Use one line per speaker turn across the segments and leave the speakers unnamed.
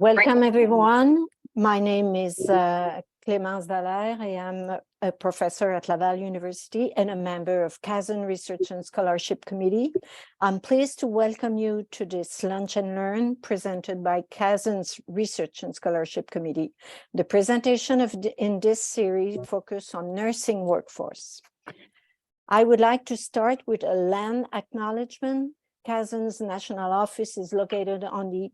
Welcome, everyone. My name is Clémence Dallaire. I am a professor at Laval University and a member of CASN Research and Scholarship Committee. I'm pleased to welcome you to this Lunch and Learn presented by CASN's Research and Scholarship Committee. The presentation in this series focuses on nursing workforce. I would like to start with a land acknowledgement. CASN's national office is located on the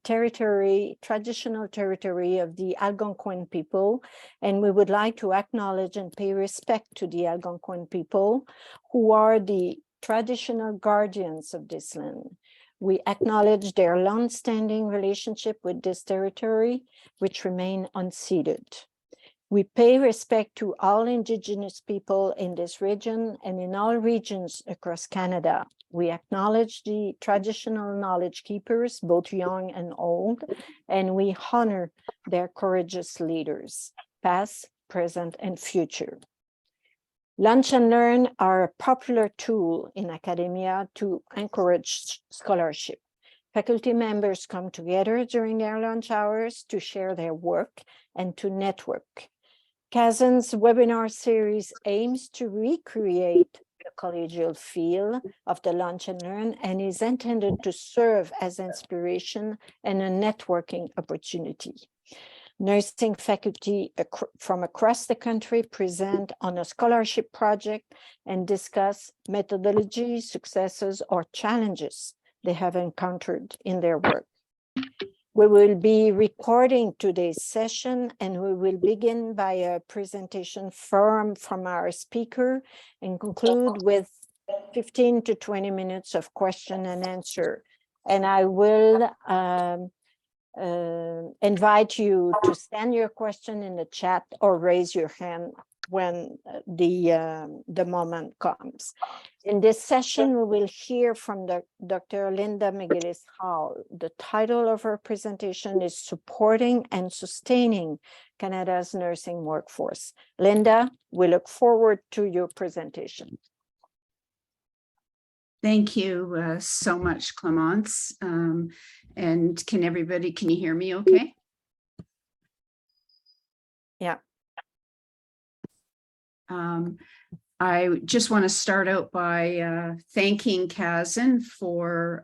traditional territory of the Algonquin people, and we would like to acknowledge and pay respect to the Algonquin people, who are the traditional guardians of this land. We acknowledge their long-standing relationship with this territory, which remain unceded. We pay respect to all Indigenous people in this region and in all regions across Canada. We acknowledge the traditional knowledge keepers, both young and old, and we honor their courageous leaders, past, present, and future. Lunch and Learn are a popular tool in academia to encourage scholarship. Faculty members come together during their lunch hours to share their work and to network. CASN's webinar series aims to recreate the collegial feel of the Lunch and Learn and is intended to serve as inspiration and a networking opportunity. Nursing faculty from across the country present on a scholarship project and discuss methodology, successes, or challenges they have encountered in their work. We will be recording today's session, and we will begin by a presentation from our speaker and conclude with 15 to 20 minutes of question and answer. And I will invite you to send your question in the chat or raise your hand when the moment comes. In this session, we will hear from Dr. Linda McGillis-Hall. The title of her presentation is Supporting and Sustaining Canada's Nursing Workforce. Linda, we look forward to your presentation.
Thank you so much, Clémence. And can you hear me okay?
Yeah.
I just want to start out by thanking CASN for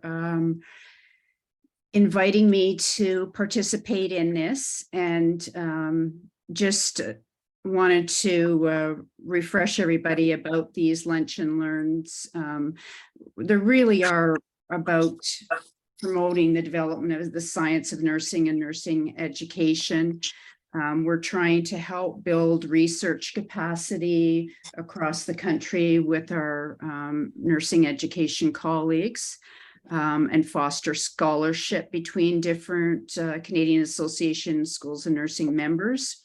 inviting me to participate in this, and just wanted to refresh everybody about these Lunch and Learns. They really are about promoting the development of the science of nursing and nursing education. We're trying to help build research capacity across the country with our nursing education colleagues, and foster scholarship between different Canadian Association Schools of Nursing members,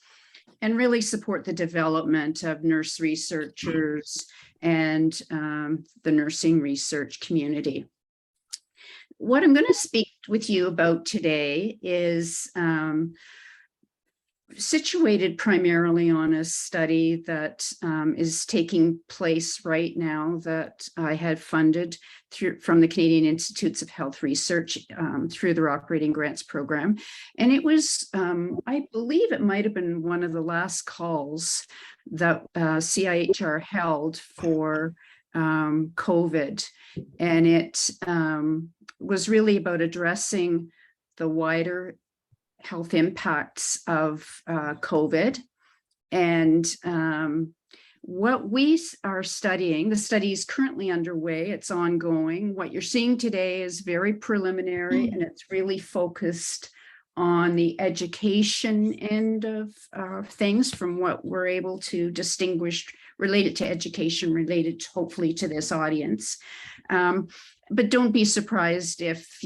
and really support the development of nurse researchers and the nursing research community. What I'm going to speak with you about today is situated primarily on a study that is taking place right now that I had funded from the Canadian Institutes of Health Research through their operating grants program. And it was, I believe it might have been one of the last calls that CIHR held for COVID. And it was really about addressing the wider health impacts of COVID. And what we are studying, the study is currently underway, it's ongoing. What you're seeing today is very preliminary, and it's really focused on the education end of things from what we're able to distinguish related to education, related hopefully to this audience. But don't be surprised if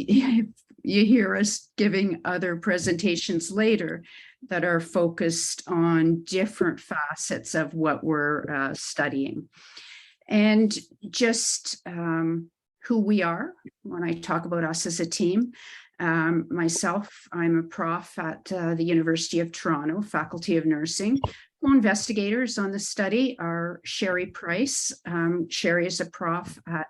you hear us giving other presentations later that are focused on different facets of what we're studying. And just who we are, when I talk about us as a team, myself, I'm a prof at the University of Toronto, Faculty of Nursing. Co-investigators on the study are Sherry Price. Sherry is a prof at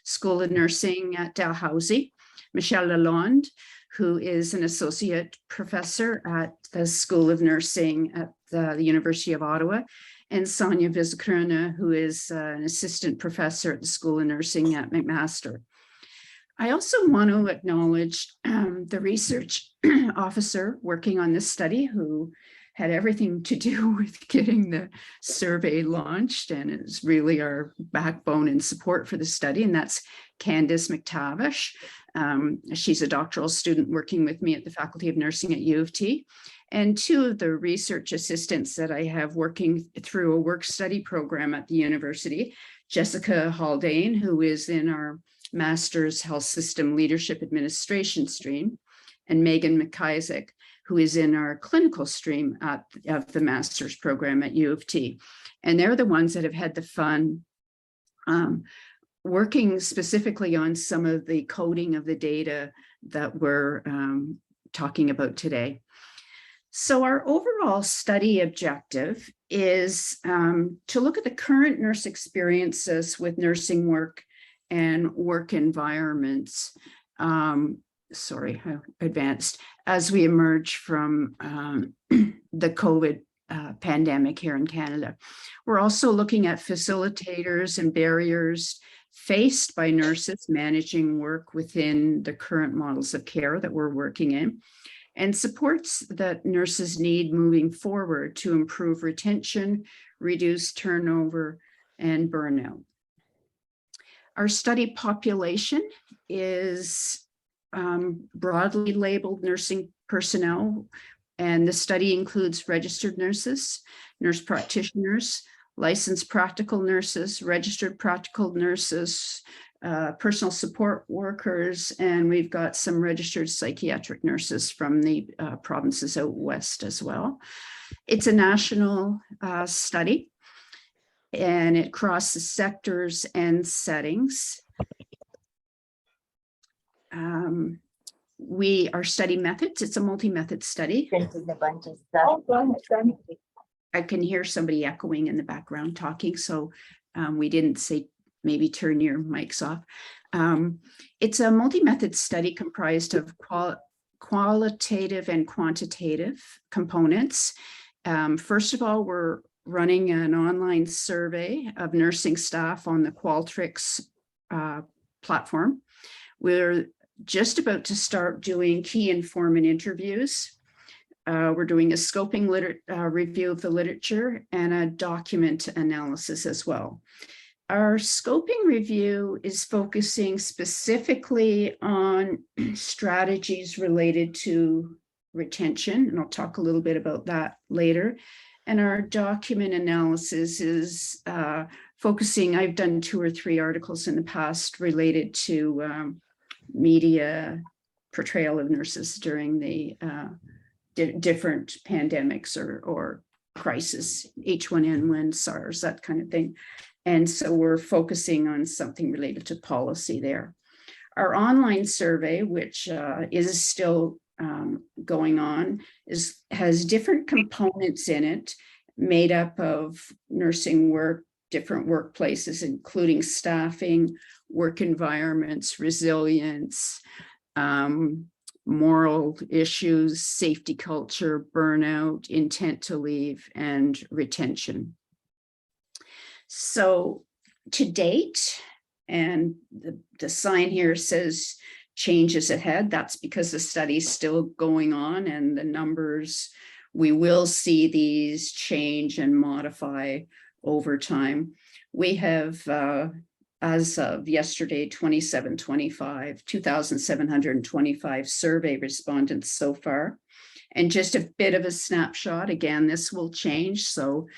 School of Nursing at Dalhousie. Michelle Lalonde, who is an associate professor at the School of Nursing at the University of Ottawa, and Sonia Vizcarina, who is an assistant professor at the School of Nursing at McMaster. I also want to acknowledge the research officer working on this study, who had everything to do with getting the survey launched and is really our backbone and support for the study, and that's Candice McTavish. She's a doctoral student working with me at the Faculty of Nursing at U of T. And two of the research assistants that I have working through a work study program at the university, Jessica Haldane, who is in our Master's Health System Leadership Administration stream, and Megan McIsaac, who is in our clinical stream of the master's program at U of T. And they're the ones that have had the fun working specifically on some of the coding of the data that we're talking about today. So our overall study objective is to look at the current nurse experiences with nursing work and work environments. Sorry, I advanced, as we emerge from the COVID pandemic here in Canada. We're also looking at facilitators and barriers faced by nurses managing work within the current models of care that we're working in, and supports that nurses need moving forward to improve retention, reduce turnover, and burnout. Our study population is broadly labeled nursing personnel, and the study includes registered nurses, nurse practitioners, licensed practical nurses, registered practical nurses, personal support workers, and we've got some registered psychiatric nurses from the provinces out west as well. It's a national study, and it crosses sectors and settings. Our study methods, it's a multi-method study. I can hear somebody echoing in the background talking, so we didn't say maybe turn your mics off. It's a multi-method study comprised of qualitative and quantitative components. First of all, we're running an online survey of nursing staff on the Qualtrics platform. We're just about to start doing key informant interviews. We're doing a scoping review of the literature and a document analysis as well. Our scoping review is focusing specifically on strategies related to retention, and I'll talk a little bit about that later. And our document analysis is focusing, I've done 2 or 3 articles in the past related to media portrayal of nurses during the different pandemics or crisis, H1N1, SARS, that kind of thing. And so we're focusing on something related to policy there. Our online survey, which is still going on, has different components in it, made up of nursing work, different workplaces, including staffing, work environments, resilience, moral issues, safety culture, burnout, intent to leave, and retention. So to date, and the sign here says changes ahead, that's because the study's still going on, and the numbers, we will see these change and modify over time. We have, as of yesterday, 2,725 survey respondents so far. And just a bit of a snapshot, again, this will change, so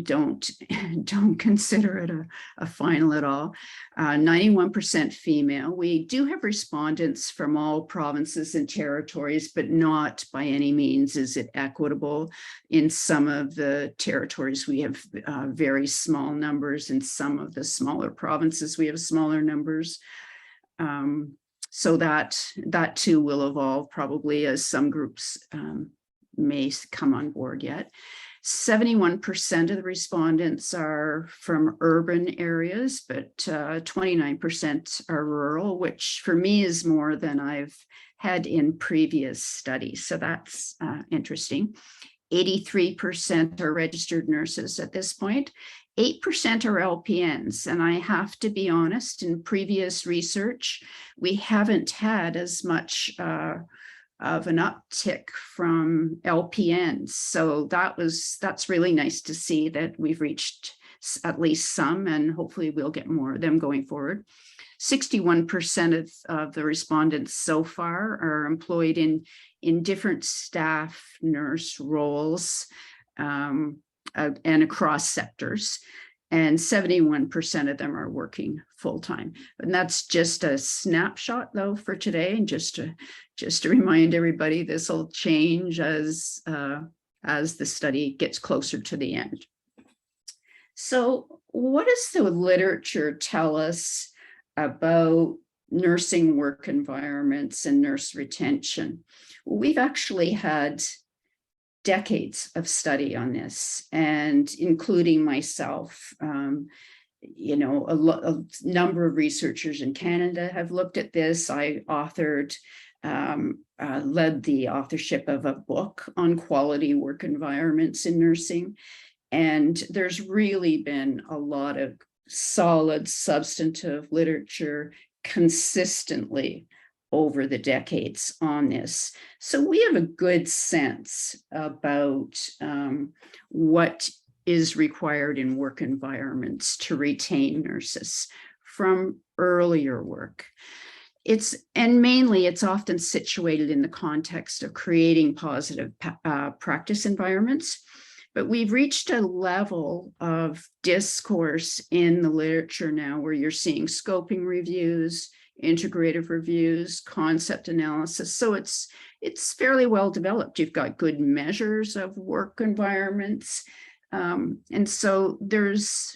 don't consider it a final at all. 91% female. We do have respondents from all provinces and territories, but not by any means is it equitable. In some of the territories, we have very small numbers. In some of the smaller provinces, we have smaller numbers. So that too will evolve probably as some groups may come on board yet. 71% of the respondents are from urban areas, but 29% are rural, which for me is more than I've had in previous studies. So that's interesting. 83% are registered nurses at this point. 8% are LPNs. And I have to be honest, in previous research, we haven't had as much of an uptick from LPNs. So that's really nice to see that we've reached at least some, and hopefully we'll get more of them going forward. 61% of the respondents so far are employed in different staff nurse roles and across sectors. And 71% of them are working full-time. And that's just a snapshot though for today. And just to remind everybody, this will change as the study gets closer to the end. So what does the literature tell us about nursing work environments and nurse retention? We've actually had decades of study on this, and including myself, you know, a number of researchers in Canada have looked at this. I authored, led the authorship of a book on quality work environments in nursing. And there's really been a lot of solid, substantive literature consistently over the decades on this. So we have a good sense about what is required in work environments to retain nurses from earlier work. And mainly it's often situated in the context of creating positive practice environments. But we've reached a level of discourse in the literature now where you're seeing scoping reviews, integrative reviews, concept analysis. So it's fairly well developed. You've got good measures of work environments. And so there's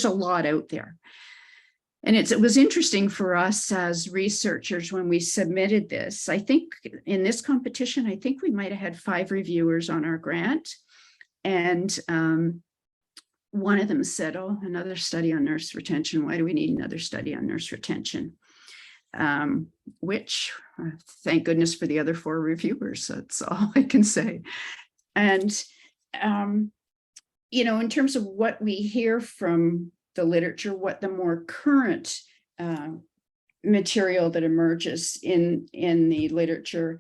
a lot out there. And it was interesting for us as researchers when we submitted this. I think in this competition, I think we might have had 5 reviewers on our grant. And one of them said, oh, another study on nurse retention. Why do we need another study on nurse retention? Which, thank goodness for the other 4 reviewers. That's all I can say. And, you know, in terms of what we hear from the literature, what the more current material that emerges in the literature,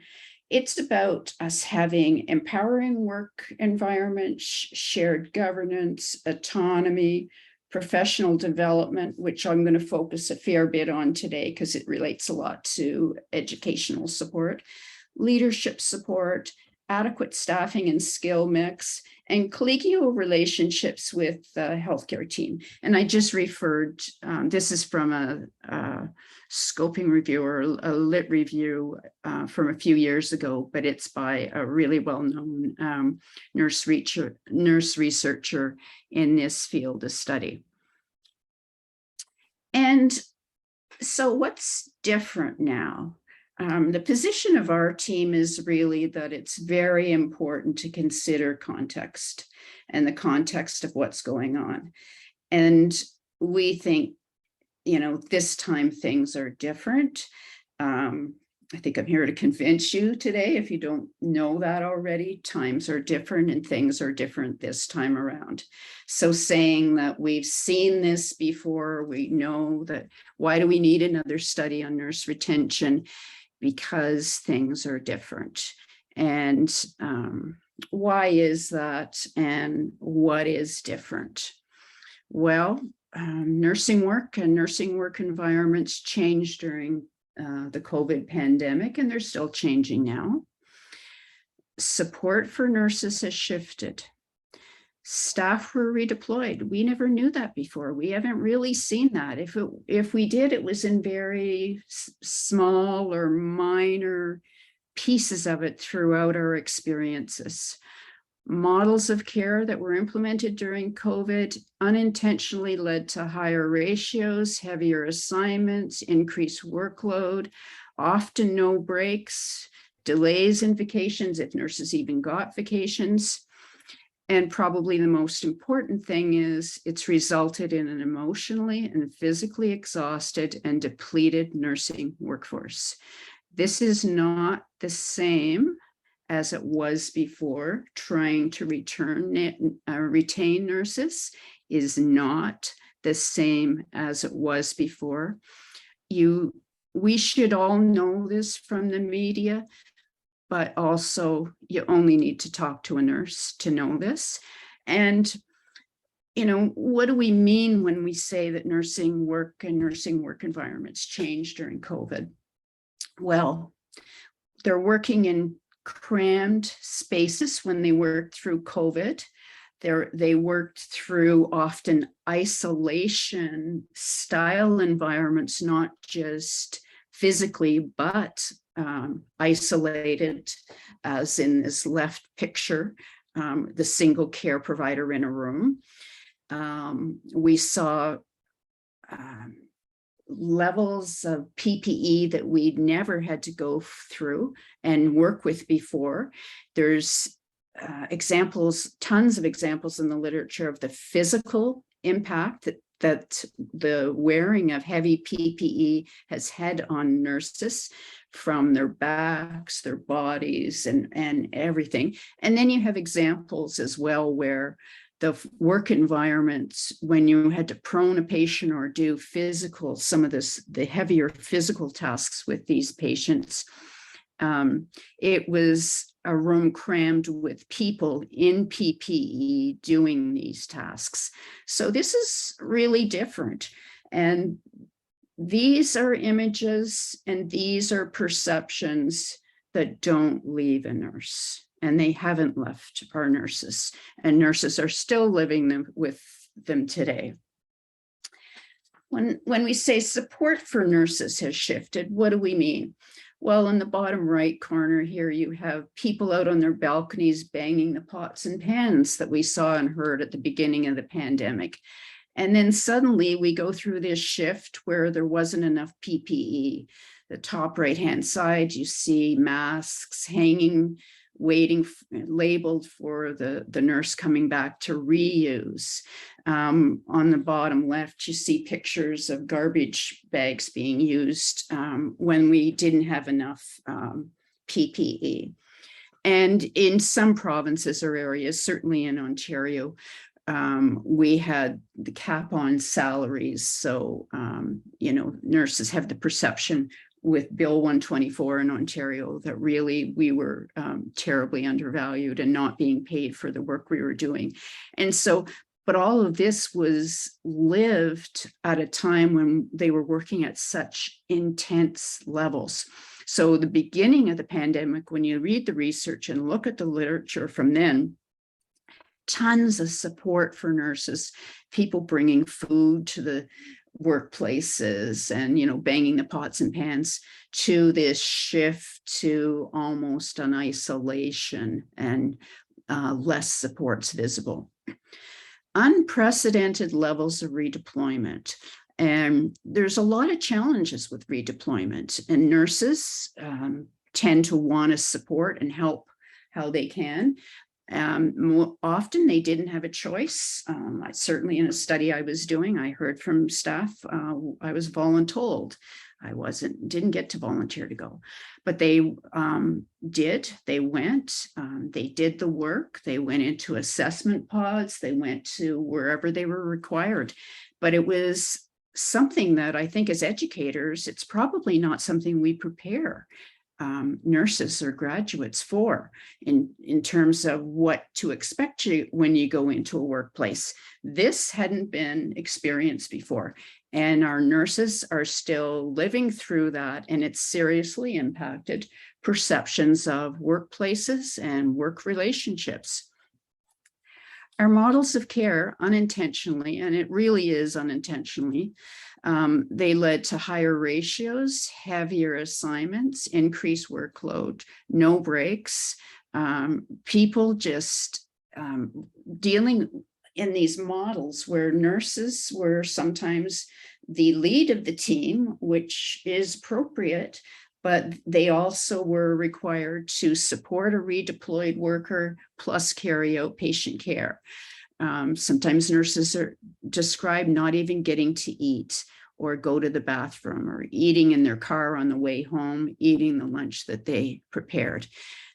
it's about us having empowering work environments, shared governance, autonomy, professional development, which I'm going to focus a fair bit on today because it relates a lot to educational support, leadership support, adequate staffing and skill mix, and collegial relationships with the healthcare team. And I just referred, this is from a scoping review or a lit review from a few years ago, but it's by a really well-known nurse researcher in this field of study. And so what's different now? The position of our team is really that it's very important to consider context and the context of what's going on. And we think, you know, this time things are different. I think I'm here to convince you today, if you don't know that already, times are different and things are different this time around. So saying that we've seen this before, we know that, why do we need another study on nurse retention? Because things are different. And why is that? And what is different? Well, nursing work and nursing work environments changed during the COVID pandemic, and they're still changing now. Support for nurses has shifted. Staff were redeployed. We never knew that before. We haven't really seen that. If we did, it was in very small or minor pieces of it throughout our experiences. Models of care that were implemented during COVID unintentionally led to higher ratios, heavier assignments, increased workload, often no breaks, delays in vacations, if nurses even got vacations. And probably the most important thing is it's resulted in an emotionally and physically exhausted and depleted nursing workforce. This is not the same as it was before. Trying to retain nurses is not the same as it was before. We should all know this from the media, but also you only need to talk to a nurse to know this. And, what do we mean when we say that nursing work and nursing work environments changed during COVID? Well, they're working in crammed spaces when they worked through COVID. They worked through often isolation style environments, not just physically, but isolated, as in this left picture, the single care provider in a room. We saw levels of PPE that we'd never had to go through and work with before. There's tons of examples in the literature of the physical impact that the wearing of heavy PPE has had on nurses, from their backs, their bodies, and everything. And then you have examples as well where the work environments, when you had to prone a patient or do some of the heavier physical tasks with these patients, it was a room crammed with people in PPE doing these tasks. So this is really different. And these are images and these are perceptions that don't leave a nurse, and they haven't left our nurses, and nurses are still living with them today. When we say support for nurses has shifted, what do we mean? Well, in the bottom right corner here, you have people out on their balconies banging the pots and pans that we saw and heard at the beginning of the pandemic. And then suddenly we go through this shift where there wasn't enough PPE. The top right-hand side, you see masks hanging, waiting, labeled for the nurse coming back to reuse. On the bottom left, you see pictures of garbage bags being used when we didn't have enough PPE. And in some provinces or areas, certainly in Ontario, we had the cap on salaries. So, nurses have the perception with Bill 124 in Ontario that really we were terribly undervalued and not being paid for the work we were doing. And so, but all of this was lived at a time when they were working at such intense levels. So the beginning of the pandemic, when you read the research and look at the literature from then, tons of support for nurses, people bringing food to the workplaces and, banging the pots and pans, to this shift to almost an isolation and less supports visible. Unprecedented levels of redeployment. And there's a lot of challenges with redeployment, and nurses tend to want to support and help how they can. Often they didn't have a choice. Certainly in a study I was doing, I heard from staff, I was voluntold. I didn't get to volunteer to go, but they did. They went, they did the work. They went into assessment pods. They went to wherever they were required. But it was something that I think as educators, it's probably not something we prepare nurses or graduates for in terms of what to expect when you go into a workplace. This hadn't been experienced before, and our nurses are still living through that, and it's seriously impacted perceptions of workplaces and work relationships. Our models of care unintentionally, and it really is unintentionally, they led to higher ratios, heavier assignments, increased workload, no breaks, people just dealing in these models where nurses were sometimes the lead of the team, which is appropriate, but they also were required to support a redeployed worker plus carry out patient care. Sometimes nurses are described not even getting to eat or go to the bathroom, or eating in their car on the way home, eating the lunch that they prepared.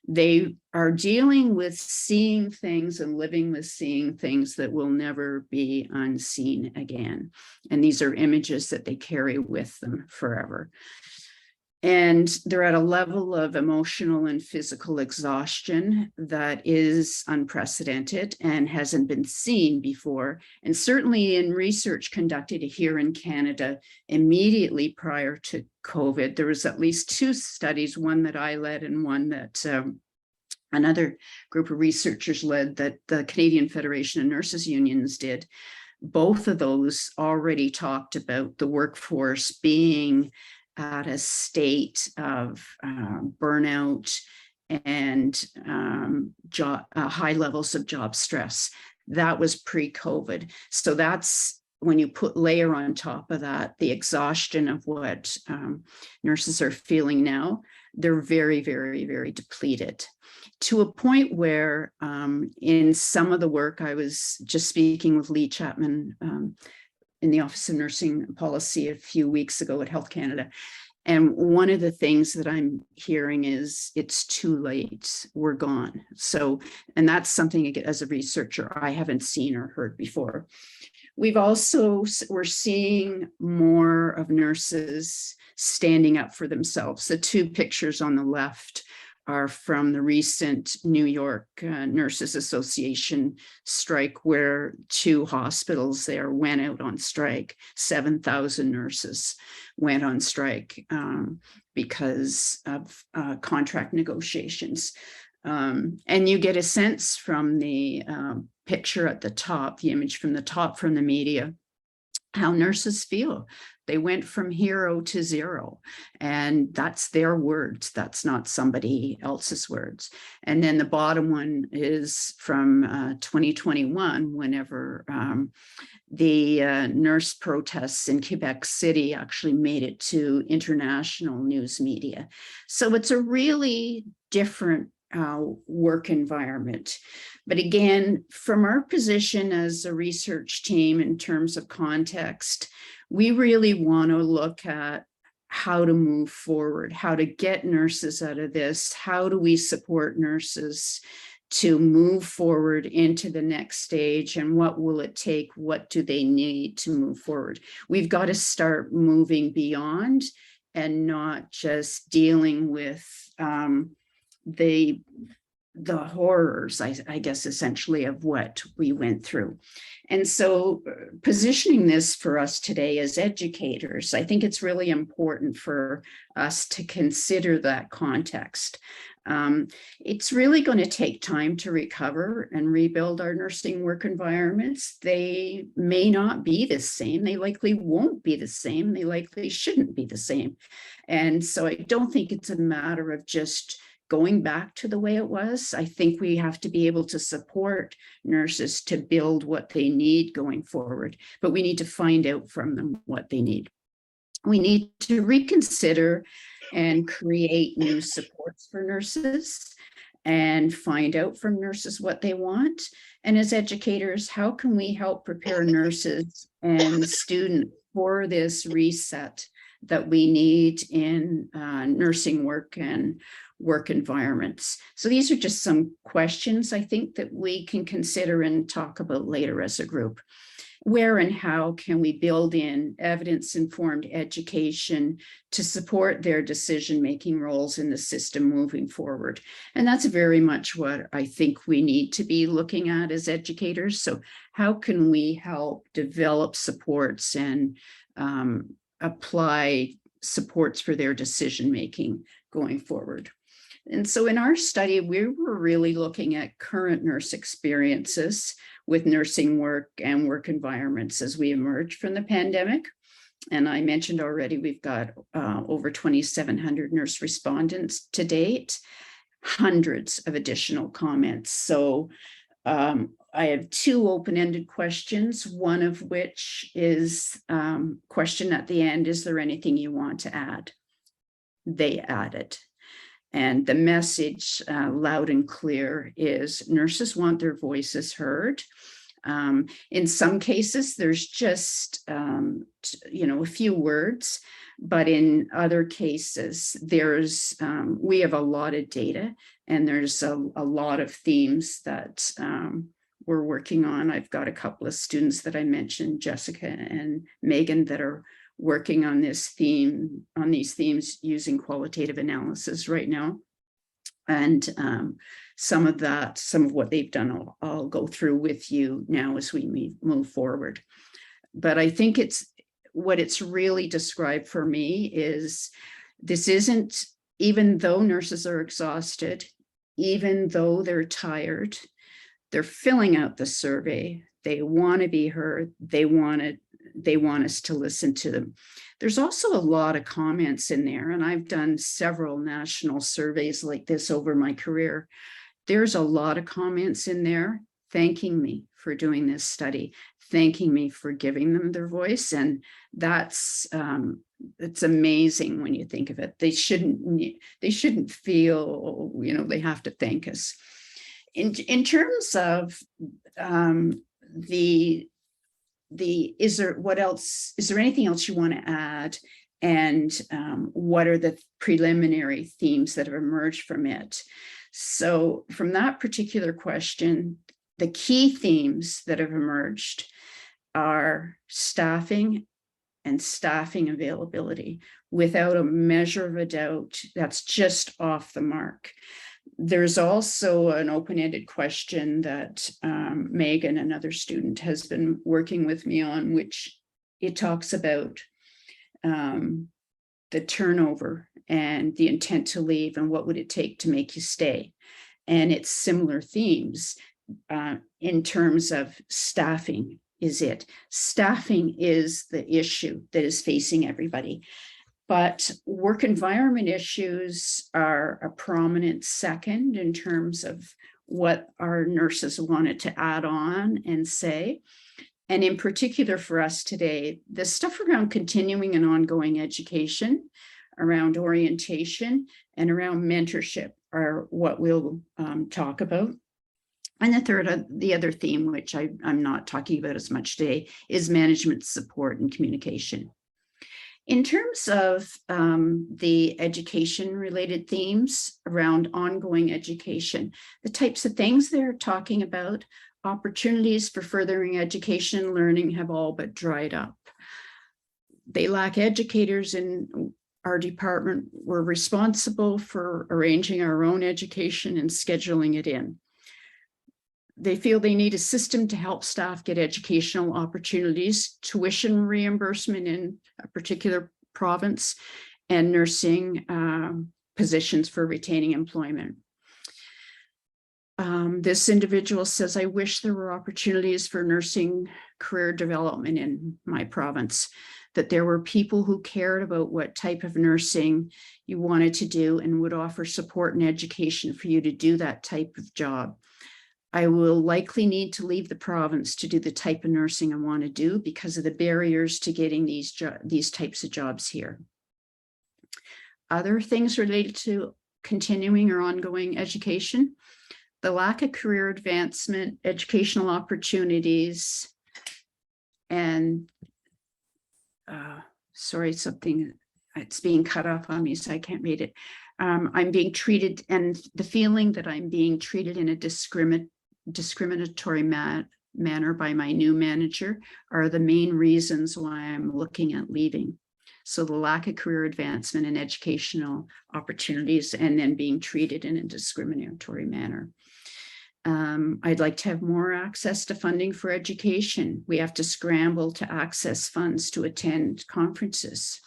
They are dealing with seeing things and living with seeing things that will never be unseen again. And these are images that they carry with them forever. And they're at a level of emotional and physical exhaustion that is unprecedented and hasn't been seen before. And certainly in research conducted here in Canada immediately prior to COVID, there was at least 2 studies, one that I led and one that another group of researchers led, that the Canadian Federation of Nurses Unions did. Both of those already talked about the workforce being at a state of burnout and high levels of job stress. That was pre-COVID. So that's when you layer on top of that the exhaustion of what nurses are feeling now. They're very, very, very depleted, to a point where in some of the work, I was just speaking with Lee Chapman in the Office of Nursing Policy a few weeks ago at Health Canada. And one of the things that I'm hearing is it's too late, we're gone. So, and that's something as a researcher I haven't seen or heard before. We're seeing more of nurses standing up for themselves. The 2 pictures on the left are from the recent New York Nurses Association strike, where 2 hospitals there went out on strike. 7,000 nurses went on strike because of contract negotiations. And you get a sense from the picture at the top, the image from the top from the media, how nurses feel. They went from hero to zero, and that's their words. That's not somebody else's words. And then the bottom one is from 2021, whenever the nurse protests in Quebec City actually made it to international news media. So it's a really different work environment. But again, from our position as a research team in terms of context, we really want to look at how to move forward, how to get nurses out of this, how do we support nurses to move forward into the next stage, and what will it take, what do they need to move forward? We've got to start moving beyond and not just dealing with the horrors, I guess, essentially, of what we went through. And so positioning this for us today as educators, I think it's really important for us to consider that context. It's really going to take time to recover and rebuild our nursing work environments. They may not be the same. They likely won't be the same. They likely shouldn't be the same. And so I don't think it's a matter of just going back to the way it was. I think we have to be able to support nurses to build what they need going forward, but we need to find out from them what they need. We need to reconsider and create new supports for nurses and find out from nurses what they want. And as educators, how can we help prepare nurses and students for this reset that we need in nursing work and work environments? So these are just some questions I think that we can consider and talk about later as a group. Where and how can we build in evidence-informed education to support their decision-making roles in the system moving forward? And that's very much what I think we need to be looking at as educators. So how can we help develop supports and apply supports for their decision-making going forward? And so in our study, we were really looking at current nurse experiences with nursing work and work environments as we emerge from the pandemic. And I mentioned already, we've got over 2,700 nurse respondents to date, hundreds of additional comments. So I have 2 open-ended questions, one of which is question at the end, is there anything you want to add? they added. And the message, loud and clear, is nurses want their voices heard. In some cases, there's just, a few words, but in other cases, we have a lot of data, and there's a lot of themes that we're working on. I've got a couple of students that I mentioned, Jessica and Megan, that are working on these themes using qualitative analysis right now. And some of what they've done, I'll go through with you now as we move forward. But I think what it's really described for me is this isn't, even though nurses are exhausted, even though they're tired, they're filling out the survey. They want to be heard. They want us to listen to them. There's also a lot of comments in there, and I've done several national surveys like this over my career. There's a lot of comments in there thanking me for doing this study, thanking me for giving them their voice. And that's it's amazing when you think of it. They shouldn't feel, they have to thank us. In terms of is there anything else you want to add? And what are the preliminary themes that have emerged from it? So from that particular question, the key themes that have emerged are staffing and staffing availability. Without a measure of a doubt, that's just off the mark. There's also an open-ended question that Megan, another student, has been working with me on, which it talks about the turnover and the intent to leave and what would it take to make you stay. And it's similar themes in terms of staffing is it. Staffing is the issue that is facing everybody. But work environment issues are a prominent second in terms of what our nurses wanted to add on and say. And in particular for us today, the stuff around continuing and ongoing education, around orientation, and around mentorship are what we'll talk about. And the other theme, which I'm not talking about as much today, is management support and communication. In terms of the education-related themes around ongoing education, the types of things they're talking about, opportunities for furthering education and learning have all but dried up. They lack educators in our department. We're responsible for arranging our own education and scheduling it in. They feel they need a system to help staff get educational opportunities, tuition reimbursement in a particular province, and nursing positions for retaining employment. This individual says, I wish there were opportunities for nursing career development in my province, that there were people who cared about what type of nursing you wanted to do and would offer support and education for you to do that type of job. I will likely need to leave the province to do the type of nursing I want to do because of the barriers to getting these types of jobs here. Other things related to continuing or ongoing education, the lack of career advancement, educational opportunities, and sorry, it's being cut off on me, so I can't read it. I'm being treated, and the feeling that I'm being treated in a discriminatory manner by my new manager are the main reasons why I'm looking at leaving. So the lack of career advancement and educational opportunities, and then being treated in a discriminatory manner. I'd like to have more access to funding for education. We have to scramble to access funds to attend conferences.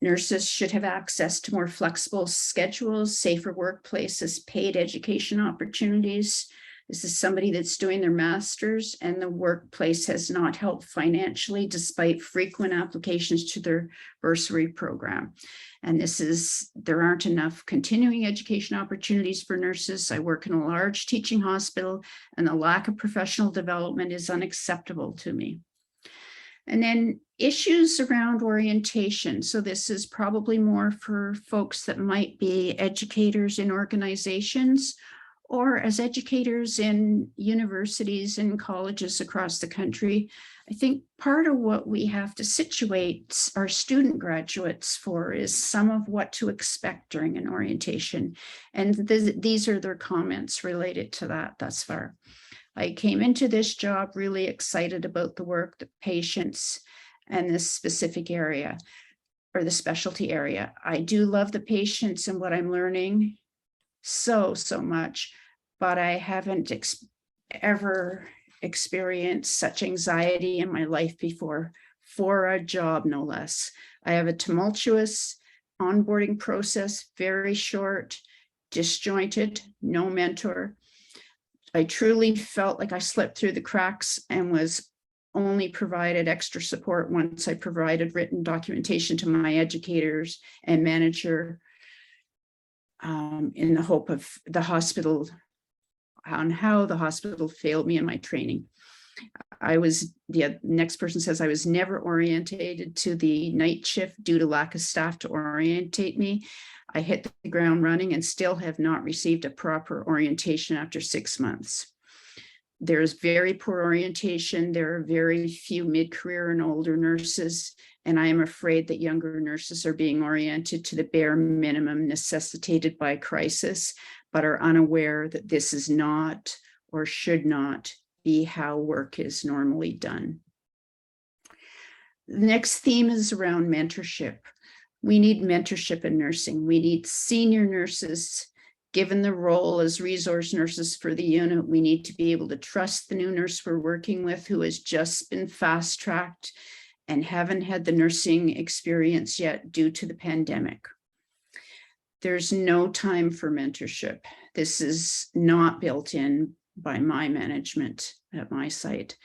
Nurses should have access to more flexible schedules, safer workplaces, paid education opportunities. This is somebody that's doing their master's, and the workplace has not helped financially despite frequent applications to their bursary program. And there aren't enough continuing education opportunities for nurses. I work in a large teaching hospital, and the lack of professional development is unacceptable to me. And then issues around orientation. So this is probably more for folks that might be educators in organizations or as educators in universities and colleges across the country. I think part of what we have to situate our student graduates for is some of what to expect during an orientation. And these are their comments related to that thus far. I came into this job really excited about the work, the patients, and this specific area or the specialty area. I do love the patients and what I'm learning so much, but I haven't ever experienced such anxiety in my life before for a job, no less. I have a tumultuous onboarding process, very short, disjointed, no mentor. I truly felt like I slipped through the cracks and was only provided extra support once I provided written documentation to my educators and manager in the hope of the hospital, on how the hospital failed me in my training. The next person says I was never orientated to the night shift due to lack of staff to orientate me. I hit the ground running and still have not received a proper orientation after 6 months. There's very poor orientation. There are very few mid-career and older nurses, and I am afraid that younger nurses are being oriented to the bare minimum necessitated by crisis, but are unaware that this is not or should not be how work is normally done. The next theme is around mentorship. We need mentorship in nursing. We need senior nurses. Given the role as resource nurses for the unit, we need to be able to trust the new nurse we're working with who has just been fast-tracked and haven't had the nursing experience yet due to the pandemic. There's no time for mentorship. This is not built in by my management at my site.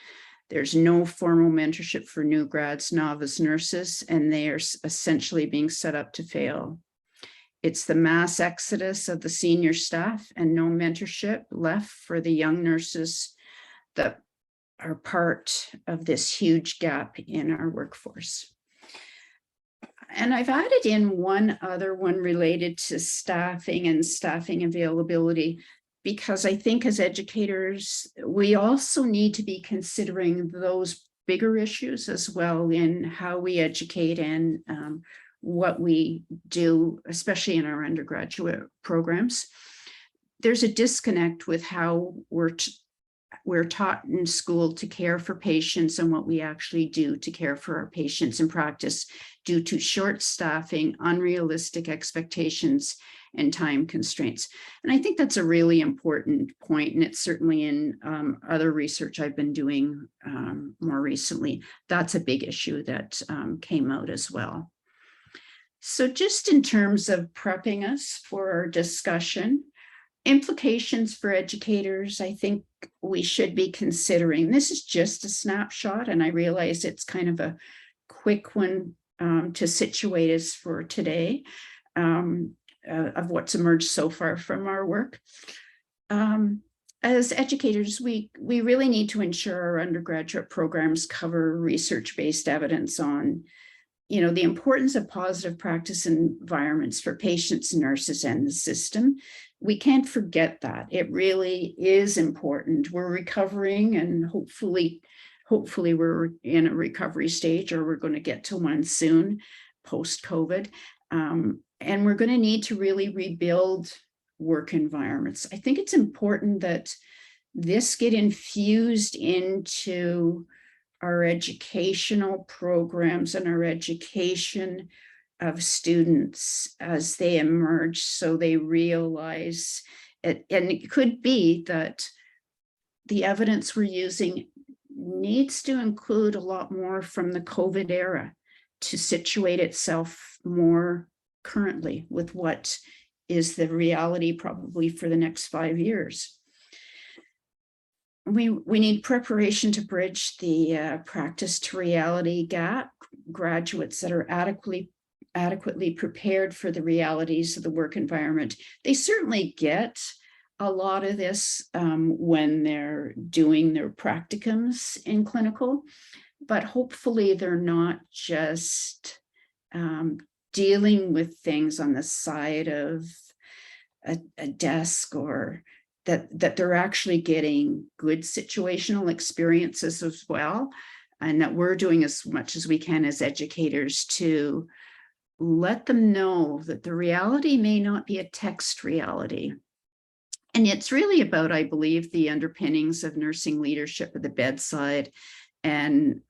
There's no formal mentorship for new grads, novice nurses, and they are essentially being set up to fail. It's the mass exodus of the senior staff and no mentorship left for the young nurses that are part of this huge gap in our workforce. And I've added in one other one related to staffing and staffing availability, because I think as educators, we also need to be considering those bigger issues as well in how we educate and what we do, especially in our undergraduate programs. There's a disconnect with how we're taught in school to care for patients and what we actually do to care for our patients in practice due to short staffing, unrealistic expectations, and time constraints. And I think that's a really important point, and it's certainly in other research I've been doing more recently. That's a big issue that came out as well. So just in terms of prepping us for our discussion, implications for educators, I think we should be considering. This is just a snapshot, and I realize it's kind of a quick one to situate us for today of what's emerged so far from our work. As educators, we really need to ensure our undergraduate programs cover research-based evidence on the importance of positive practice environments for patients, nurses, and the system. We can't forget that. It really is important. We're recovering, and hopefully we're in a recovery stage, or we're going to get to one soon post-COVID. And we're going to need to really rebuild work environments. I think it's important that this get infused into our educational programs and our education of students as they emerge, so they realize it. And it could be that the evidence we're using needs to include a lot more from the COVID era to situate itself more currently with what is the reality probably for the next 5 years. We need preparation to bridge the practice to reality gap. Graduates that are adequately prepared for the realities of the work environment. They certainly get a lot of this when they're doing their practicums in clinical, but hopefully they're not just dealing with things on the side of a desk, or that they're actually getting good situational experiences as well, and that we're doing as much as we can as educators to let them know that the reality may not be a text reality. And it's really about, I believe, the underpinnings of nursing leadership at the bedside, and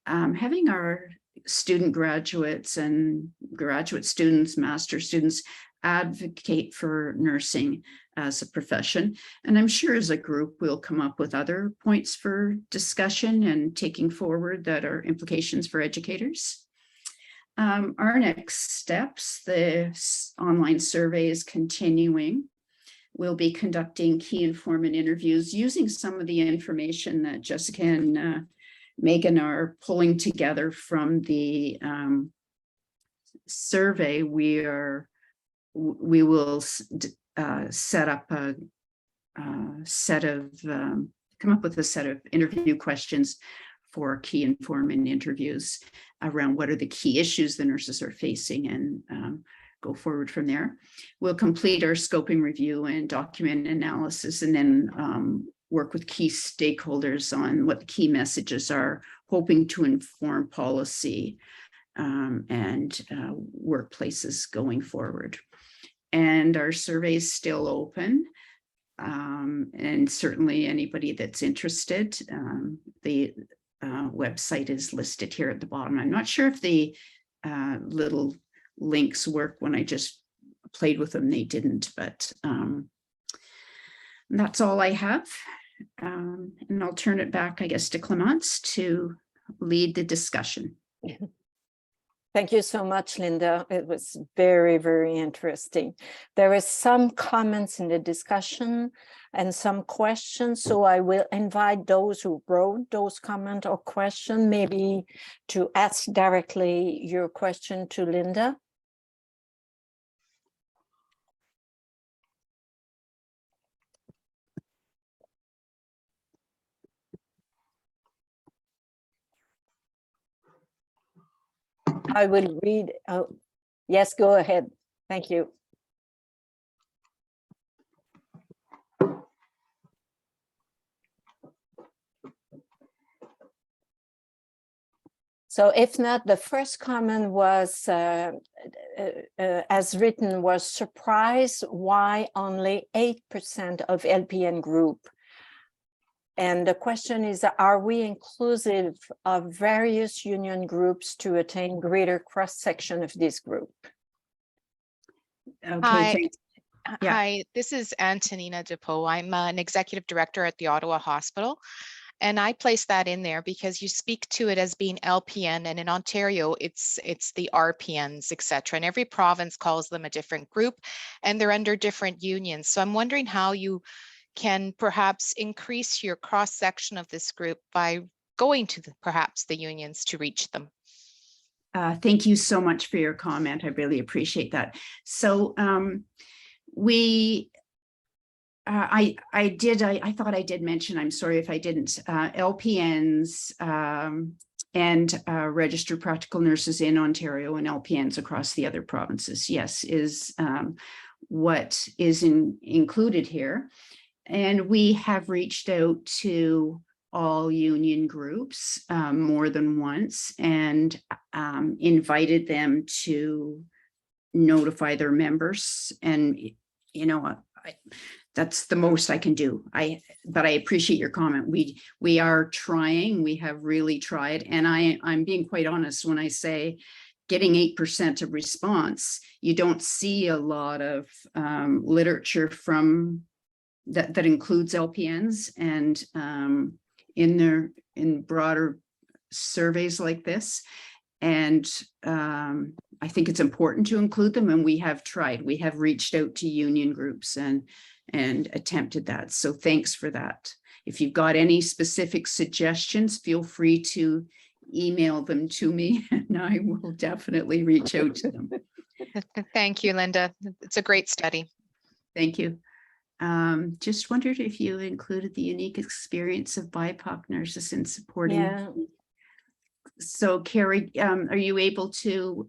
having our student graduates and graduate students, master students, advocate for nursing as a profession. And I'm sure as a group, we'll come up with other points for discussion and taking forward that are implications for educators. Our next steps, the online survey is continuing. We'll be conducting key informant interviews using some of the information that Jessica and Megan are pulling together from the survey. We will set up a set of come up with a set of interview questions for key informant interviews around what are the key issues the nurses are facing, and go forward from there. We'll complete our scoping review and document analysis, and then work with key stakeholders on what the key messages are, hoping to inform policy and workplaces going forward. And our survey is still open. And certainly anybody that's interested, the website is listed here at the bottom. I'm not sure if the little links work. When I just played with them, they didn't, but that's all I have. And I'll turn it back, I guess, to Clemence to lead the discussion.
Thank you so much, Linda. It was very, very interesting. There is some comments in the discussion and some questions, so I will invite those who wrote those comments or questions maybe to ask directly your question to Linda. I will read. Oh, yes, go ahead. Thank you. So if not, the first comment was, as written, was surprised why only 8% of LPN group. And the question is, are we inclusive of various union groups to attain greater cross-section of this group?
Okay,
Hi.
thanks. Yeah.
Hi, this is Antonina Depot. I'm an executive director at the Ottawa Hospital. And I place that in there because you speak to it as being LPN, and in Ontario, it's the RPNs, et cetera. And every province calls them a different group, and they're under different unions. So I'm wondering how you can perhaps increase your cross-section of this group by going to perhaps the unions to reach them.
Thank you so much for your comment. I really appreciate that. So I thought I did mention, I'm sorry if I didn't, LPNs and registered practical nurses in Ontario and LPNs across the other provinces, yes, is what is included here. And we have reached out to all union groups more than once, and invited them to notify their members. And, you know, that's the most I can do. But I appreciate your comment. We are trying, we have really tried. And I'm being quite honest when I say getting 8% of response. You don't see a lot of literature from that includes LPNs, and in broader surveys like this. And I think it's important to include them, and we have tried. We have reached out to union groups and attempted that. So thanks for that. If you've got any specific suggestions, feel free to email them to me, and I will definitely reach out to them.
Thank you, Linda. It's a great study.
Thank you. Just wondered if you included the unique experience of BIPOC nurses in supporting.
Yeah.
So Carrie, are you able to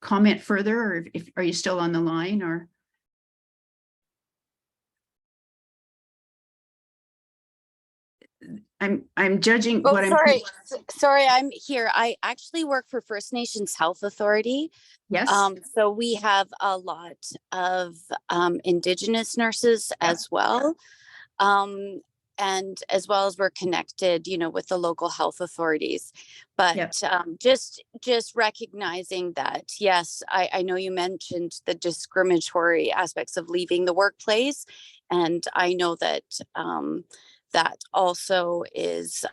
comment further, or are you still on the line, or? I'm judging
Oh,
what
sorry. Sorry, I'm here. I actually work for First Nations Health Authority.
Yes.
So we have a lot of Indigenous nurses as well. And as well as we're connected, you know, with the local health authorities. But just recognizing that, yes, I know you mentioned the discriminatory aspects of leaving the workplace. And I know that that also is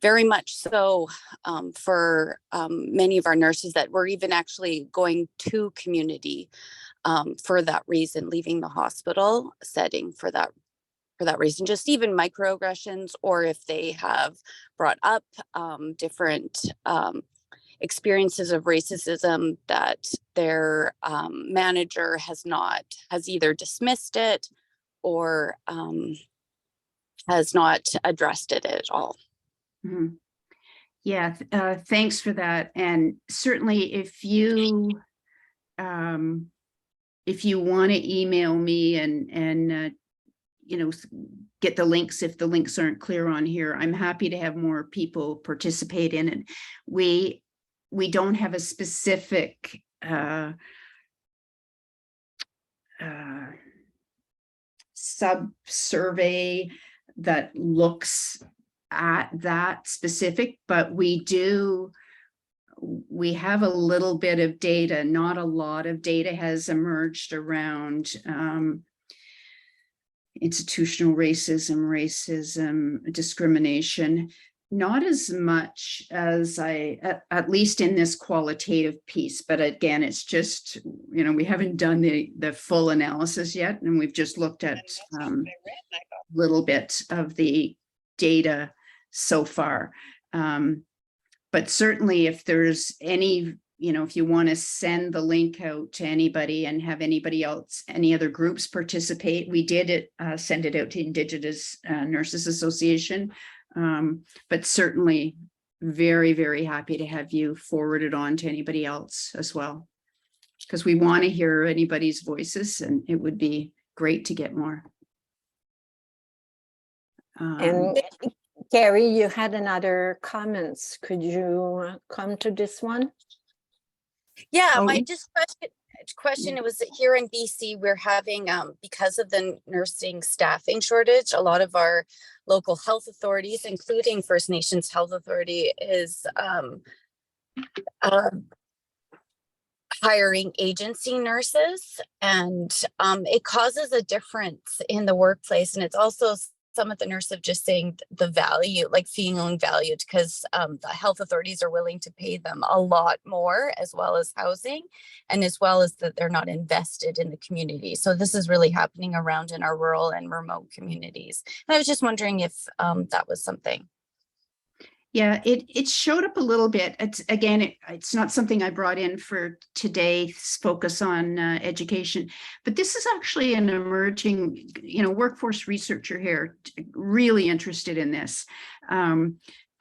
very much so for many of our nurses, that we're even actually going to community for that reason, leaving the hospital setting for that reason, just even microaggressions, or if they have brought up different experiences of racism that their manager has either dismissed it or has not addressed it at all.
Mm-hmm. Yeah, thanks for that. And certainly if you want to email me and you know, get the links, if the links aren't clear on here, I'm happy to have more people participate in it. We don't have a specific sub-survey that looks at that specific, but we have a little bit of data. Not a lot of data has emerged around institutional racism, discrimination, not as much as at least in this qualitative piece. But again, it's just, you know, we haven't done the full analysis yet, and we've just looked at a little bit of the data so far. But certainly if there's any, you know, if you want to send the link out to anybody and have anybody else, any other groups participate, we did send it out to Indigenous Nurses Association. But certainly very, very happy to have you forward it on to anybody else as well, because we want to hear anybody's voices, and it would be great to get more.
And Gary, you had another comments. Could you come to this one?
Yeah, my just question, it was that here in BC, we're having, because of the nursing staffing shortage, a lot of our local health authorities, including First Nations Health Authority, is hiring agency nurses, and it causes a difference in the workplace. And it's also some of the nurses have just saying the value, like feeling valued, because the health authorities are willing to pay them a lot more, as well as housing, and as well as that they're not invested in the community. So this is really happening around in our rural and remote communities. And I was just wondering if that was something.
Yeah, it showed up a little bit. It's not something I brought in for today's focus on education, but this is actually an emerging, you know, workforce researcher here, really interested in this.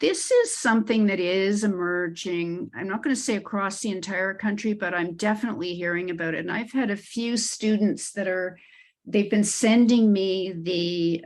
This is something that is emerging. I'm not going to say across the entire country, but I'm definitely hearing about it. And I've had a few students they've been sending me the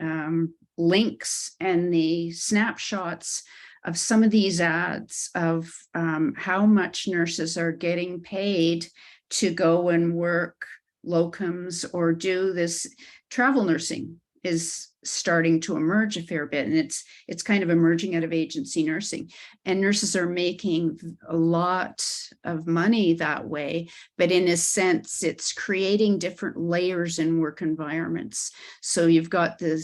links and the snapshots of some of these ads of how much nurses are getting paid to go and work locums or do this. Travel nursing is starting to emerge a fair bit, and it's kind of emerging out of agency nursing, and nurses are making a lot of money that way. But in a sense, it's creating different layers in work environments. So you've got the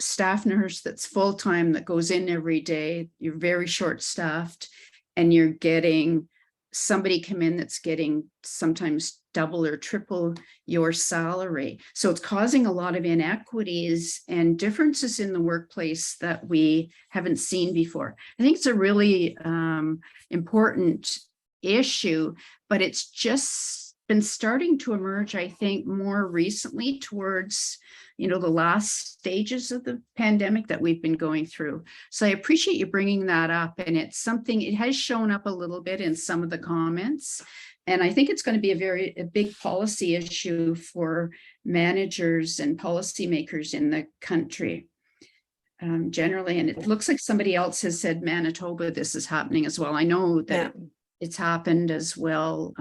staff nurse that's full-time that goes in every day, you're very short-staffed, and you're getting somebody come in that's getting sometimes double or triple your salary. So it's causing a lot of inequities and differences in the workplace that we haven't seen before. I think it's a really important issue, but it's just been starting to emerge, I think, more recently towards, the last stages of the pandemic that we've been going through. So I appreciate you bringing that up. And it's something, it has shown up a little bit in some of the comments. And I think it's going to be a big policy issue for managers and policymakers in the country. Generally, and it looks like somebody else has said Manitoba, this is happening as well. I know that it's happened as well,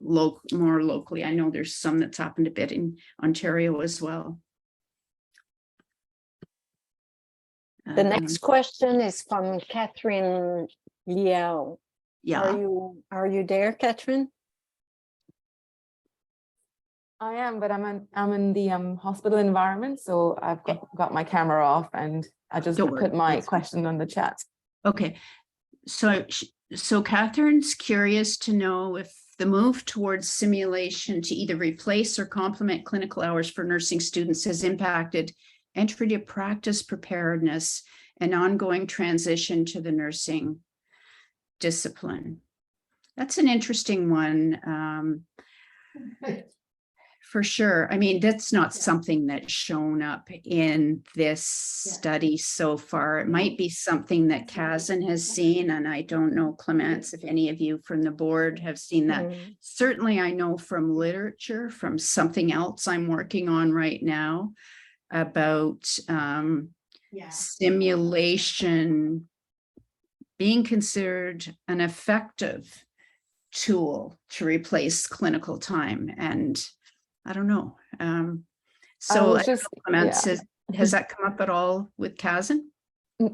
more locally. I know there's some that's happened a bit in Ontario as well.
The next question is from Catherine Liao.
Yeah.
Are you there, Catherine?
I am, but I'm in the hospital environment, so I've got my camera off, and I just put my question on the chat.
Okay, so Catherine's curious to know if the move towards simulation to either replace or complement clinical hours for nursing students has impacted entry to practice preparedness and ongoing transition to the nursing discipline. That's an interesting one. For sure. I mean, that's not something that's shown up in this study so far. It might be something that CASN has seen, and I don't know, Clemence, if any of you from the board have seen that. Certainly, I know from literature, from something else I'm working on right now about simulation being considered an effective tool to replace clinical time. And I don't know. So has that come up at all with CASN?
I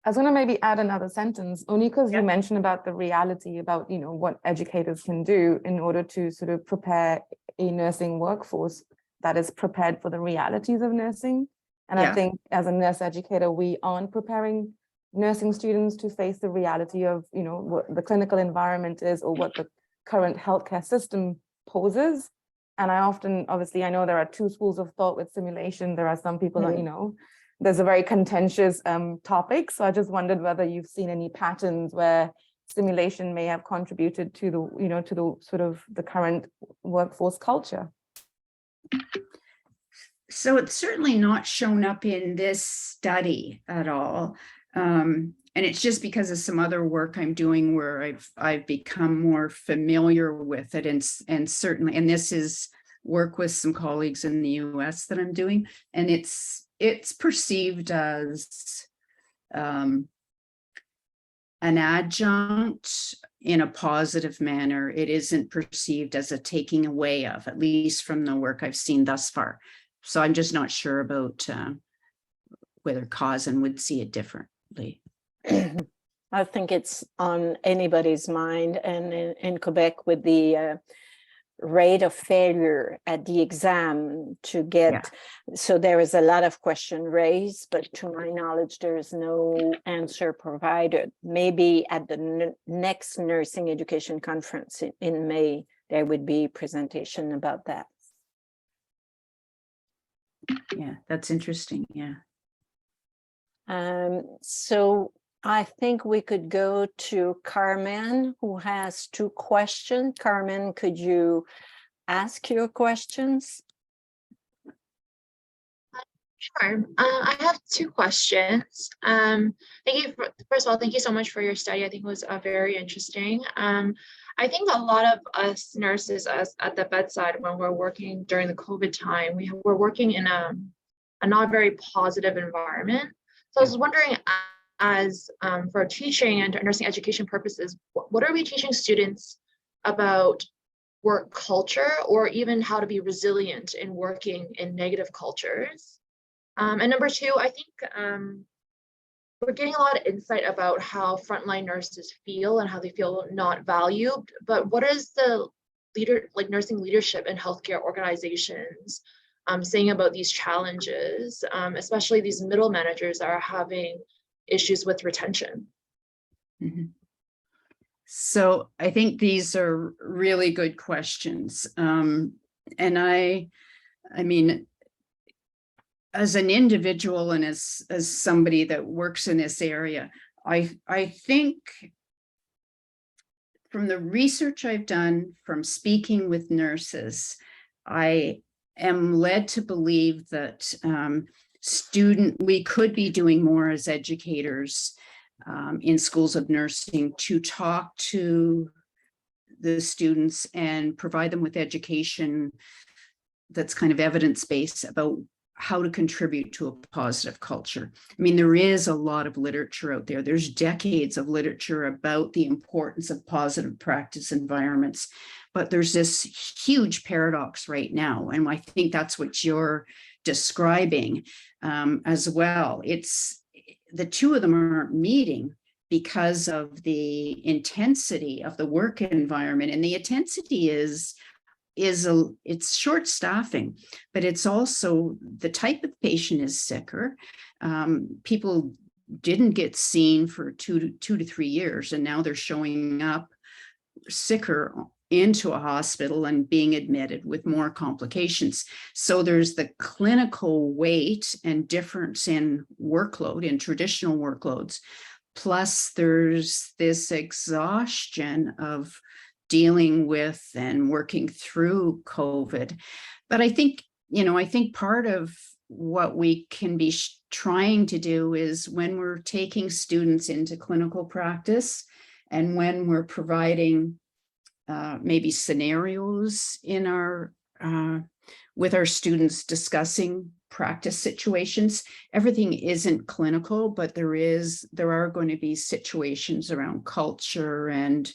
was going to maybe add another sentence, only because you mentioned about the reality about, what educators can do in order to sort of prepare a nursing workforce that is prepared for the realities of nursing. And I think as a nurse educator, we aren't preparing nursing students to face the reality of, what the clinical environment is or what the current healthcare system poses. And obviously, I know there are two schools of thought with simulation. There are some people that, there's a very contentious topic. So I just wondered whether you've seen any patterns where simulation may have contributed to the, to the sort of the current workforce culture.
So it's certainly not shown up in this study at all. And it's just because of some other work I'm doing where I've become more familiar with it, and certainly, and this is work with some colleagues in the US that I'm doing, and it's perceived as an adjunct in a positive manner. It isn't perceived as a taking away of, at least from the work I've seen thus far. So I'm just not sure about whether CASN would see it differently.
I think it's on anybody's mind, and in Quebec with the rate of failure at the exam to get, so there is a lot of question raised, but to my knowledge, there is no answer provided. Maybe at the next nursing education conference in May, there would be a presentation about that.
Yeah, that's interesting. Yeah.
So I think we could go to Carmen, who has two questions. Carmen, could you ask your questions?
Sure. I have two questions. Thank you. First of all, thank you so much for your study. I think it was very interesting. I think a lot of us nurses at the bedside, when we're working during the COVID time, we're working in a not very positive environment. So I was wondering, as for teaching and nursing education purposes, what are we teaching students about work culture, or even how to be resilient in working in negative cultures? And number two, I think we're getting a lot of insight about how frontline nurses feel and how they feel not valued. But what is the nursing leadership and healthcare organizations saying about these challenges, especially these middle managers that are having issues with retention?
Mm-hmm. So I think these are really good questions. And I mean, as an individual and as somebody that works in this area, I think from the research I've done, from speaking with nurses, I am led to believe that we could be doing more as educators in schools of nursing to talk to the students and provide them with education that's kind of evidence-based about how to contribute to a positive culture. I mean, there is a lot of literature out there. There's decades of literature about the importance of positive practice environments, but there's this huge paradox right now. And I think that's what you're describing as well. It's the two of them aren't meeting because of the intensity of the work environment. And the intensity it's short staffing, but it's also the type of patient is sicker. People didn't get seen for two to 3 years, and now they're showing up sicker into a hospital and being admitted with more complications. So there's the clinical weight and difference in workload, in traditional workloads. Plus there's this exhaustion of dealing with and working through COVID. But I think part of what we can be trying to do is when we're taking students into clinical practice and when we're providing maybe scenarios in with our students discussing practice situations, everything isn't clinical, but there are going to be situations around culture and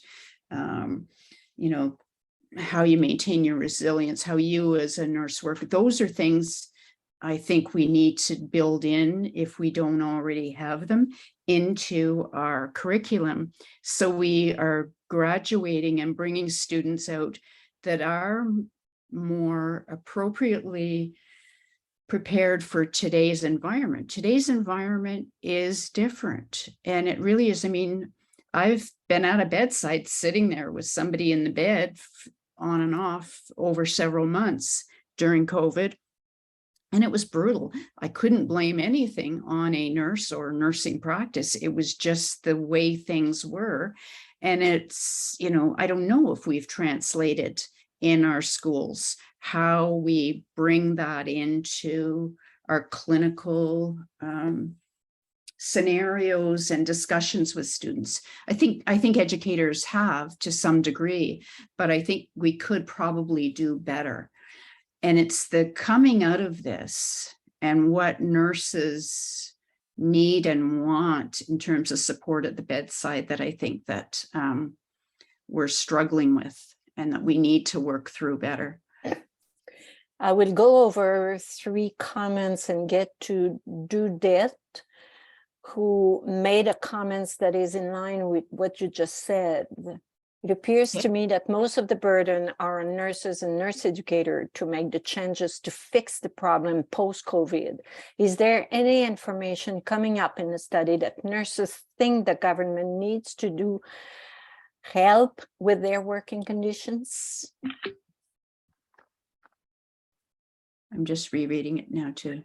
how you maintain your resilience, how you as a nurse work. Those are things I think we need to build in, if we don't already have them, into our curriculum. So we are graduating and bringing students out that are more appropriately prepared for today's environment. Today's environment is different. And it really is. I mean, I've been at a bedside sitting there with somebody in the bed on and off over several months during COVID. And it was brutal. I couldn't blame anything on a nurse or nursing practice. It was just the way things were. And it's, I don't know if we've translated in our schools how we bring that into our clinical scenarios and discussions with students. I think educators have to some degree, but I think we could probably do better. And it's the coming out of this and what nurses need and want in terms of support at the bedside that I think that we're struggling with and that we need to work through better.
I will go over 3 comments and get to Dudette, who made a comment that is in line with what you just said. It appears to me that most of the burden are on nurses and nurse educators to make the changes to fix the problem post-COVID. Is there any information coming up in the study that nurses think the government needs to do help with their working conditions?
I'm just rereading it now too.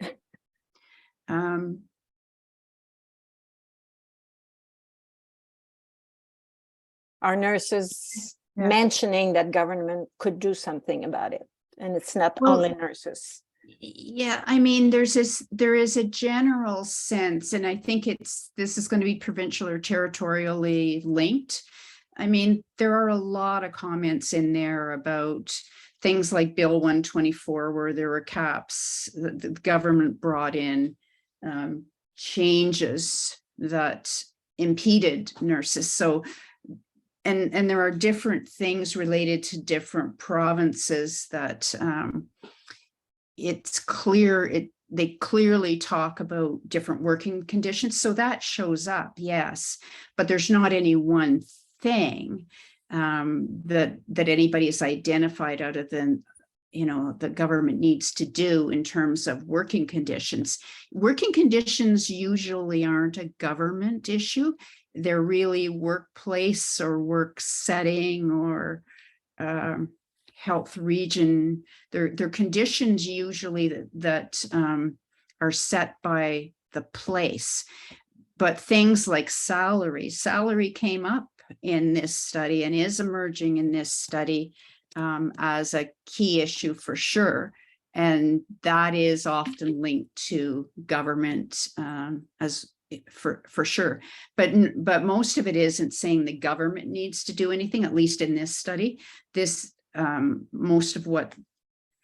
Are nurses mentioning that government could do something about it? And it's not only nurses.
Yeah, I mean, there is a general sense, and I think this is going to be provincial or territorially linked. I mean, there are a lot of comments in there about things like Bill 124, where there were caps that the government brought in, changes that impeded nurses. So, and there are different things related to different provinces that it's clear, they clearly talk about different working conditions. So that shows up, yes, but there's not any one thing that anybody has identified other than, the government needs to do in terms of working conditions. Working conditions usually aren't a government issue. They're really workplace or work setting or health region. They're conditions usually that are set by the place. but things like salary came up in this study and is emerging in this study as a key issue for sure. And that is often linked to government as for sure. But most of it isn't saying the government needs to do anything, at least in this study. This most of what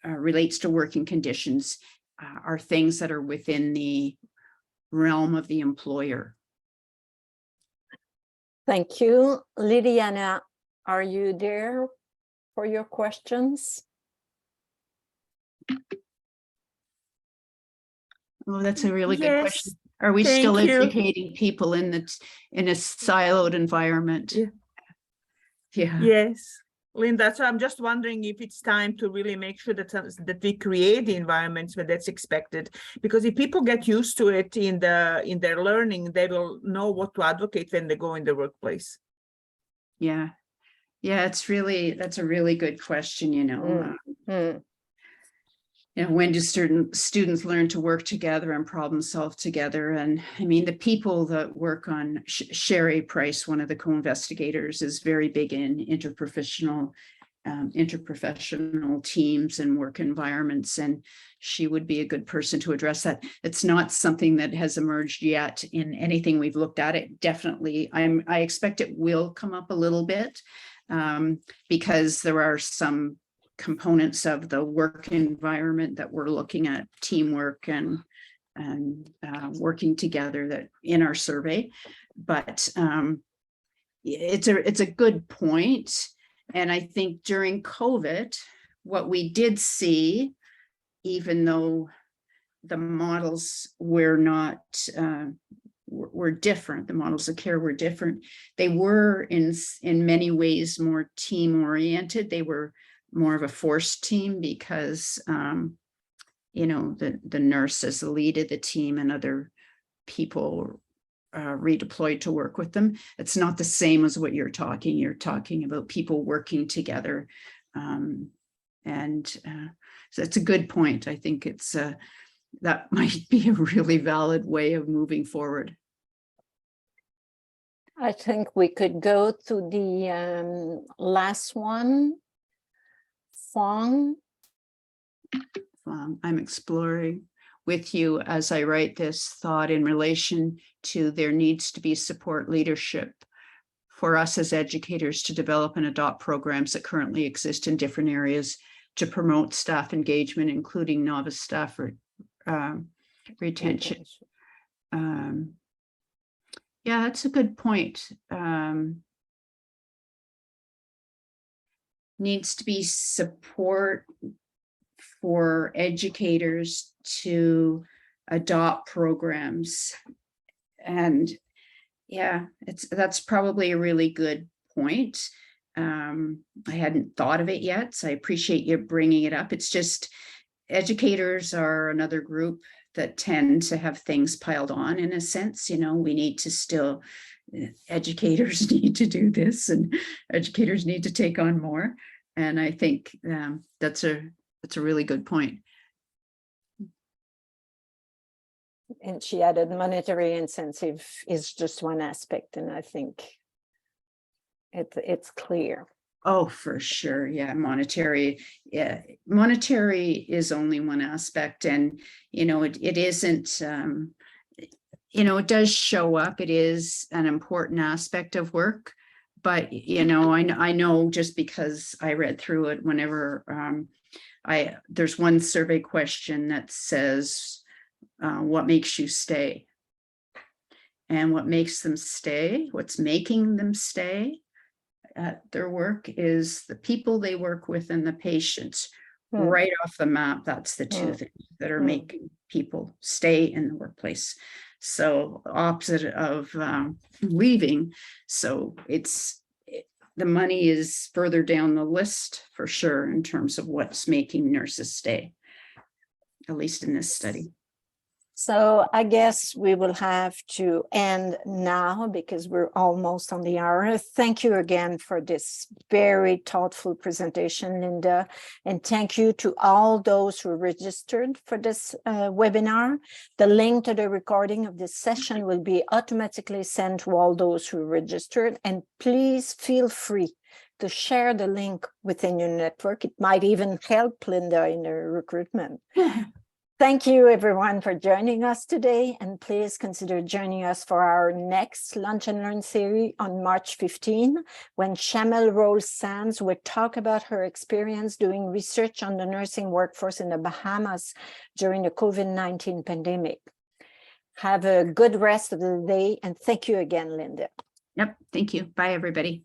relates to working conditions are things that are within the realm of the employer.
Thank you. Lydiana, are you there for your questions?
Oh, that's a really good
Yes,
question. Are we
thank
still
you.
educating people in a siloed environment?
Yeah.
Yeah.
Yes, Linda, so I'm just wondering if it's time to really make sure that we create the environments where that's expected, because if people get used to it in their learning, they will know what to advocate when they go in the workplace.
Yeah. That's a really good question, you know. And when do students learn to work together and problem solve together? And I mean, the people that work on Sherry Price, one of the co-investigators, is very big in interprofessional teams and work environments, and she would be a good person to address that. It's not something that has emerged yet in anything we've looked at. It definitely, I expect it will come up a little bit because there are some components of the work environment that we're looking at, teamwork and working together, that in our survey. But it's a good point. And I think during COVID, what we did see, even though the models were not were different, the models of care were different, they were in many ways more team oriented. They were more of a forced team because you know, the nurse as the lead of the team and other people redeployed to work with them. It's not the same as what you're talking about people working together. So it's a good point. I think it's that might be a really valid way of moving forward.
I think we could go to the last one. Fong.
I'm exploring with you as I write this thought in relation to there needs to be support leadership for us as educators to develop and adopt programs that currently exist in different areas to promote staff engagement, including novice staff retention. Yeah, that's a good point. Needs to be support for educators to adopt programs. And yeah, that's probably a really good point. I hadn't thought of it yet, so I appreciate you bringing it up. It's just educators are another group that tend to have things piled on, in a sense. You know, we need to still, educators need to do this and educators need to take on more. And I think that's a really good point.
And she added monetary incentive is just one aspect, and I think it's clear.
Oh, for sure. Yeah, monetary. Yeah, monetary is only one aspect, and you know, it isn't. You know, it does show up. It is an important aspect of work, but you know, I know just because I read through it. Whenever there's one survey question that says, "What makes you stay?" And what makes them stay? What's making them stay at their work is the people they work with and the patients. Right off the map, that's the two things that are making people stay in the workplace. So opposite of leaving. So the money is further down the list for sure in terms of what's making nurses stay, at least in this study.
So I guess we will have to end now because we're almost on the hour. Thank you again for this very thoughtful presentation, Linda. And thank you to all those who registered for this webinar. The link to the recording of this session will be automatically sent to all those who registered. And please feel free to share the link within your network. It might even help Linda in her recruitment. Thank you everyone for joining us today, and please consider joining us for our next Lunch and Learn series on March 15, when Shamel Rose Sands will talk about her experience doing research on the nursing workforce in the Bahamas during the COVID-19 pandemic. Have a good rest of the day, and thank you again, Linda.
Yep. Thank you. Bye, everybody.